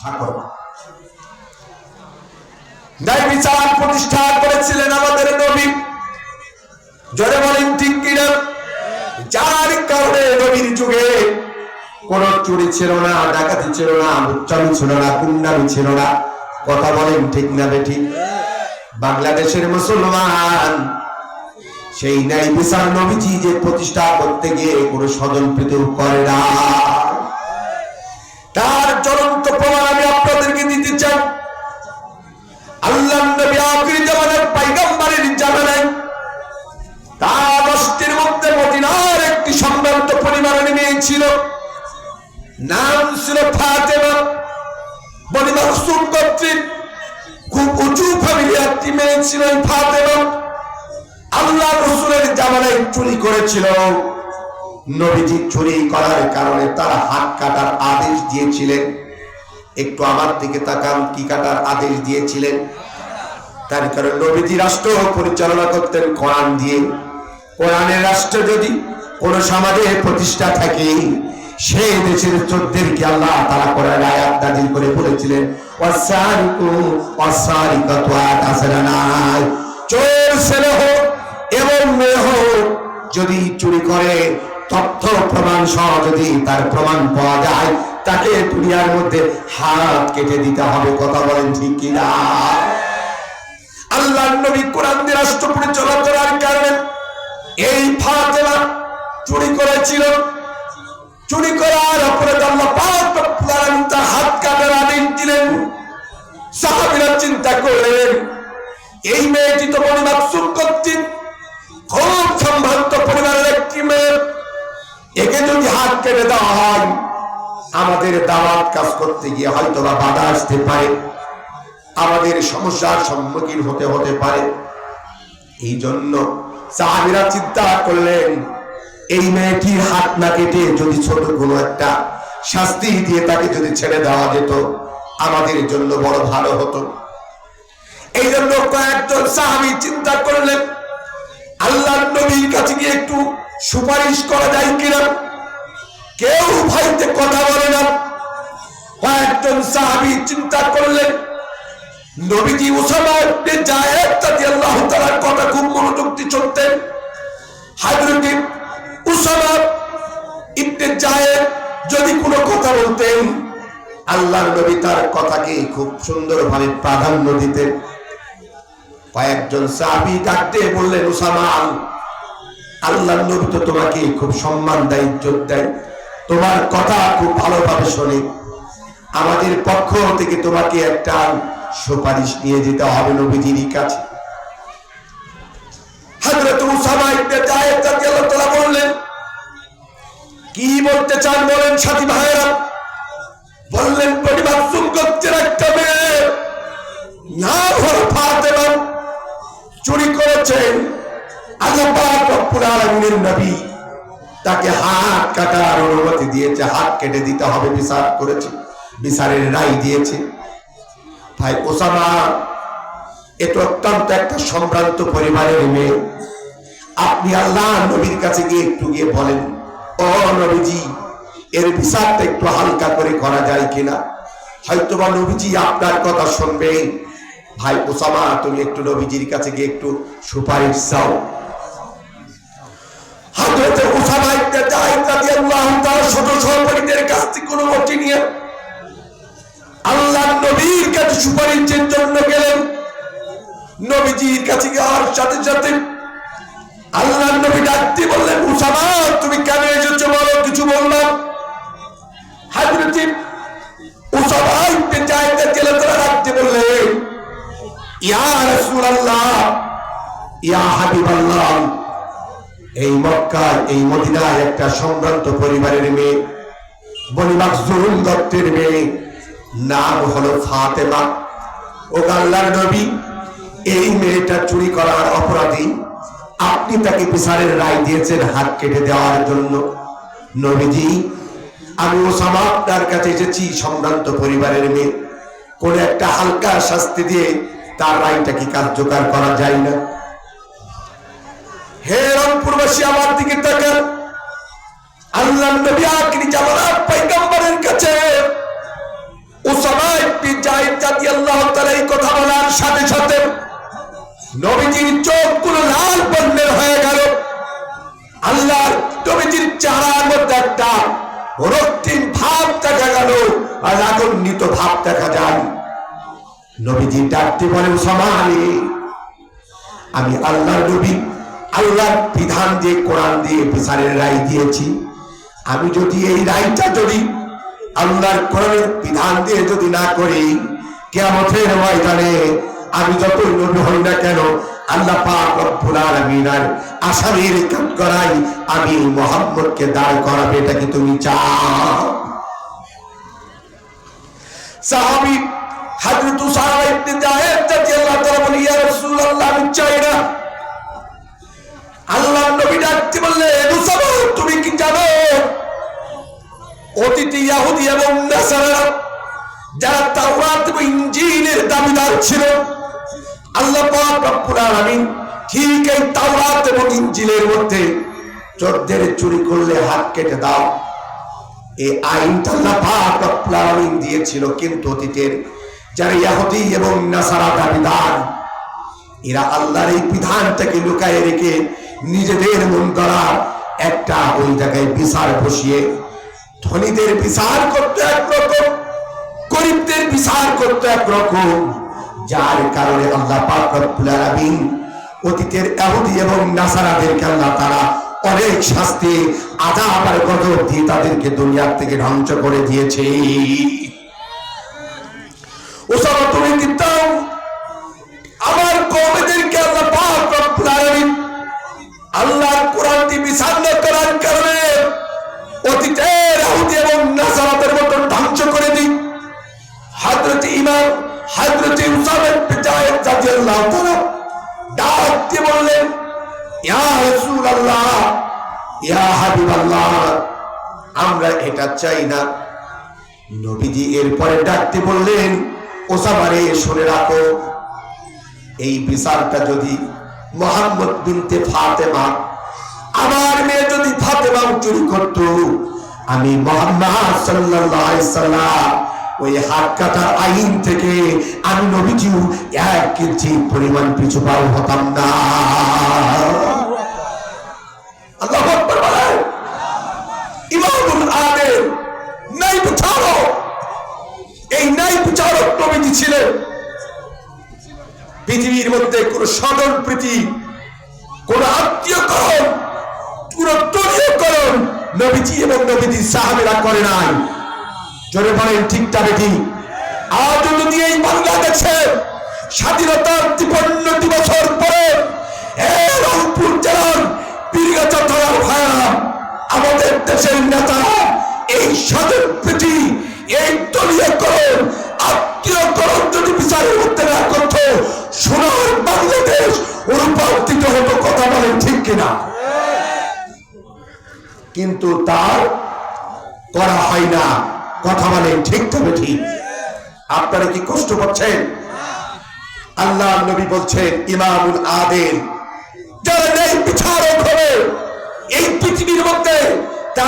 ঠাকুর ন্যায় বিচার প্রতিষ্ঠা করেছিলেন আমাদের নবী। জোরে বলেন ঠিক কিনা? যার কারণে নবীর যুগে কোন চুরি ছিল না, ডাকাতি ছিল না, লুচ্চামি ছিল না, গুন্ডামি ছিল না। কথা বলেন ঠিক না বেঠিক? বাংলাদেশের মুসলমান সেই ন্যায় বিচার নবীজি যে প্রতিষ্ঠা করতে গিয়ে কোনো স্বজন প্রীতি করে না, তার জ্বলন্ত প্রমাণ আমি আপনাদেরকে দিতে চাই। আল্লাহর নবী আখির জামানার পয়গম্বরের জামানায় তার বস্তির মধ্যে মদিনার একটি সম্ভ্রান্ত পরিবারের মেয়ে ছিল, নাম ছিল ফাতেমা। বনি মাখজুম গোত্রের খুব উঁচু ফ্যামিলির একটি মেয়ে ছিল ফাতেমা। আল্লাহ রাসূলের জামানায় চুরি করেছিল। নবীজি চুরি করার কারণে তারা হাত কাটার আদেশ দিয়েছিলেন। একটু আমার দিকে তাকান, কি কাটার আদেশ দিয়েছিলেন? তার কারণে নবীজি রাষ্ট্র পরিচালনা করতেন কোরআন দিয়ে। কোরআনের রাষ্ট্র যদি কোন সমাজে প্রতিষ্ঠা থাকে, সেই দেশের চোরদেরকে আল্লাহ তাআলা কোরআন আয়াত নাযিল করে বলেছিলেন, ওয়াসারিকু ওয়াসারিকাতু আতাসারানা, চোর ছেলে হোক এবং মেয়ে হোক যদি চুরি করে তথ্য প্রমাণ সহ যদি তার প্রমাণ পাওয়া যায়, তাকে দুনিয়ার মধ্যে হাত কেটে দিতে হবে। কথা বলেন ঠিক কিনা? আল্লাহর নবী কোরআন দিয়ে রাষ্ট্র পরিচালনা করার কারণে এই ফাতেমা চুরি করেছিল। চুরি করার অপরাধে আল্লাহ পাক রব্বুল আলামিন তার হাত কাটার আদেশ দিলেন। সাহাবীরা চিন্তা করলেন, এই মেয়েটি তো বনি মাখজুম কর্তৃক খুব সম্ভ্রান্ত পরিবারের একটি মেয়ে, একে যদি হাত কেটে দেওয়া হয় আমাদের দাওয়াত কাজ করতে গিয়ে হয়তো বা বাধা আসতে পারে, আমাদের সমস্যার সম্মুখীন হতে পারে। এই জন্য সাহাবীরা চিন্তা করলেন, এই মেয়েটির হাত না কেটে যদি ছোট কোনো একটা শাস্তি দিয়ে তাকে যদি ছেড়ে দেওয়া যেত আমাদের জন্য বড় ভালো হতো। এই জন্য কয়েকজন সাহাবী চিন্তা করলেন, আল্লাহর নবীর কাছে গিয়ে একটু সুপারিশ করা যায় কিনা। কেউ ভাইতে কথা বলে না। কয়েকজন সাহাবী চিন্তা করলেন, নবীজি উসামা ইবনে যায়েদ রাদিয়াল্লাহু তাআলার কথা খুব মনোযোগ দিয়ে শুনতেন। হযরত উসামা ইবনে যায়েদ যদি কোনো কথা বলতেন, আল্লাহর নবী তার কথাকে খুব সুন্দরভাবে প্রাধান্য দিতেন। কয়েকজন সাহাবী ডাকতে বললেন, উসামা, আল্লাহর নবী তো তোমাকে খুব সম্মান দেয়, ইজ্জত দেয়, তোমার কথা খুব ভালোভাবে শোনে, আমাদের পক্ষ থেকে তোমাকে একটা সুপারিশ নিয়ে যেতে হবে নবীজির কাছে। হযরত উসামা ইবনে যায়েদ রাদিয়াল্লাহু তাআলা বললেন, কি বলতে চান বলেন সাথী ভাইরা? বললেন, বনি মাখজুম গোত্রের একটা মেয়ে নাম হলো ফাতেমা চুরি করেছেন। আল্লাহ পাক রব্বুল আলামিনের নবী তাকে হাত কাটার অনুমতি দিয়েছে, হাত কেটে দিতে হবে, বিচার করেছে, বিচারের রায় দিয়েছে। ভাই ওসামা এটা অত্যন্ত একটা সম্ভ্রান্ত পরিবারের মেয়ে, আপনি আল্লাহ নবীর কাছে গিয়ে একটু গিয়ে বলেন, ও নবীজি, এর বিচারটা একটু হালকা করে করা যায় কিনা, হয়তোবা নবীজি আপনার কথা শুনবে। ভাই ওসামা, তুমি একটু নবীজির কাছে গিয়ে একটু সুপারিশ চাও। হযরত উসামা ইবনে যায়েদ রাদিয়াল্লাহু তাআলা ছোট সহপাঠীদের কাছ থেকে অনুমতি নিয়ে আল্লাহর নবীর কাছে সুপারিশের জন্য গেলেন। নবীজির কাছে যাওয়ার সাথে সাথে আল্লাহর নবী ডাকতে বললেন, উসামা, তুমি কেন এসেছো বলো, কিছু বললাম। হযরত উসামা ইবনে যায়েদ রাদিয়াল্লাহু তাআলা ডাকতে বললেন, ইয়া রাসূলুল্লাহ, ইয়া হাবিবাল্লাহ, এই মক্কায় এই মদিনায় একটা সম্ভ্রান্ত পরিবারের মেয়ে, বনি মাখজুম গোত্রের মেয়ে, নাম হলো ফাতেমা। ও আল্লাহর নবী, এই মেয়েটা চুরি করার অপরাধী, আপনি তাকে বিচারের রায় দিয়েছেন হাত কেটে দেওয়ার জন্য। নবীজি, আমি ওসামা আপনার কাছে এসেছি, সম্ভ্রান্ত পরিবারের মেয়ে, কোন একটা হালকা শাস্তি দিয়ে তার রায়টা কি কার্যকর করা যায় না? হে রংপুরবাসী, আমার দিকে তাকান। আল্লাহর নবী আখিরি জামানার পয়গম্বরের কাছে উসামা সাথে সাথে নবীজির চোখগুলো লাল বর্ণের হয়ে গেল। আল্লাহর নবীজির চেহারার মধ্যে একটা রক্তিম ভাব দেখা গেল, আর রাগান্বিত ভাব দেখা যায়। নবীজি ডাকতে বলে, উসামা আলী, আমি আল্লাহর নবী, আল্লাহর বিধান দিয়ে, কোরআন দিয়ে বিচারের রায় দিয়েছি। আমি যদি এই রায়টা যদি আল্লাহর কোরআনের বিধান দিয়ে যদি না করি, কিয়ামতের ময়দানে আমি যতই নবী হই না কেন, আল্লাহ পাক রব্বুল আলামিনের আসামির কাজ করাই আমি মুহাম্মদকে দাঁড় করাবে। এটা কি তুমি চাও? সাহাবী হযরত উসামা ইবনে যায়েদ রাদিয়াল্লাহু তাআলা বলেন, ইয়া রাসূলুল্লাহ, আমি চাই না। আল্লাহর নবী ডাকতে বললেন, উসামা, তুমি কি জানো অতীতে ইহুদি এবং নাসারা যারা তাওরাত এবং ইনজিলের দাবিদার ছিল, আল্লাহ পাক রব্বুল আলামিন ঠিক এই তাওরাত এবং ইনজিলের মধ্যে চোরদের চুরি করলে হাত কেটে দাও, এই আইনটা আল্লাহ পাক রব্বুল আলামিন দিয়েছিল। কিন্তু অতীতের যারা ইহুদি এবং নাসারা দাবিদার, এরা আল্লাহর এই বিধানটাকে লুকায়ে রেখে নিজেদের মন করা একটা ওই জায়গায় বিচার বসিয়ে ধনীদের বিচার করতে একরকম, গরিবদের বিচার করতে একরকম, যার কারণে আল্লাহ পাক রব্বুল আলামিন অতীতের ইহুদি এবং নাসারাদেরকে আল্লাহ তাআলা অনেক শাস্তি, আযাব আর গজব দিয়ে তাদেরকে দুনিয়া থেকে ধ্বংস করে দিয়েছে। ওসামা, তুমি কি চাও আমার কওমেদেরকে আল্লাহ পাক রব্বুল আলামিন আল্লাহর কোরআন দিয়ে বিচার না করার কারণে অতীতের ইহুদি এবং নাসারাদের মতো ধ্বংস করে দিই? হযরত ইমাম হযরত উসামা ইবনে যায়েদ রাদিয়াল্লাহু তাআলা ডাক দিয়ে বললেন, ইয়া রাসূলুল্লাহ, ইয়া হাবিবাল্লাহ, আমরা এটা চাই না। নবীজি এরপরে ডাকতে বললেন, ওসামা রে, শুনে রাখো, এই বিচারটা যদি মুহাম্মদ বিনতে ফাতেমা, আমার মেয়ে যদি ফাতেমা চুরি করত, আমি মুহাম্মদ সাল্লাল্লাহু আলাইহি সাল্লাম ওই হাত কাটার আইন থেকে আমি নবীজিও 1 কেজি পরিমাণ পিছু পাও হতাম না। আল্লাহু আকবার বলেন। ইমামুল আদিল, ন্যায় বিচারক, এই ন্যায় বিচারক নবীজি ছিলেন। পৃথিবীর মধ্যে কোন স্বজন প্রীতি, কোন আত্মীয়করণ, কোন দলীয়করণ নবীজি এবং নবীজির সাহাবীরা করে নাই। জোরে বলেন ঠিক না বেঠিক? আজ যদি এই বাংলাদেশে স্বাধীনতার 53 বছর পরে রংপুর জেলার পীরগাছা থানার ভাইরা, আমাদের দেশের নেতারা এই স্বজন প্রীতি, এই দলীয়করণ, আত্মীয়করণ যদি বিচারের মধ্যে না করত, সোনার বাংলাদেশ রূপান্তরিত হতো। কথা বলেন ঠিক কিনা? কিন্তু তার করা হয় না। কথা বলেন ঠিক তবে ঠিক? আপনারা কি কষ্ট পাচ্ছেন? আল্লাহ নবী বলছেন, ইমামুল আদিল, যারা ন্যায় বিচারক হবে এই পৃথিবীর মধ্যে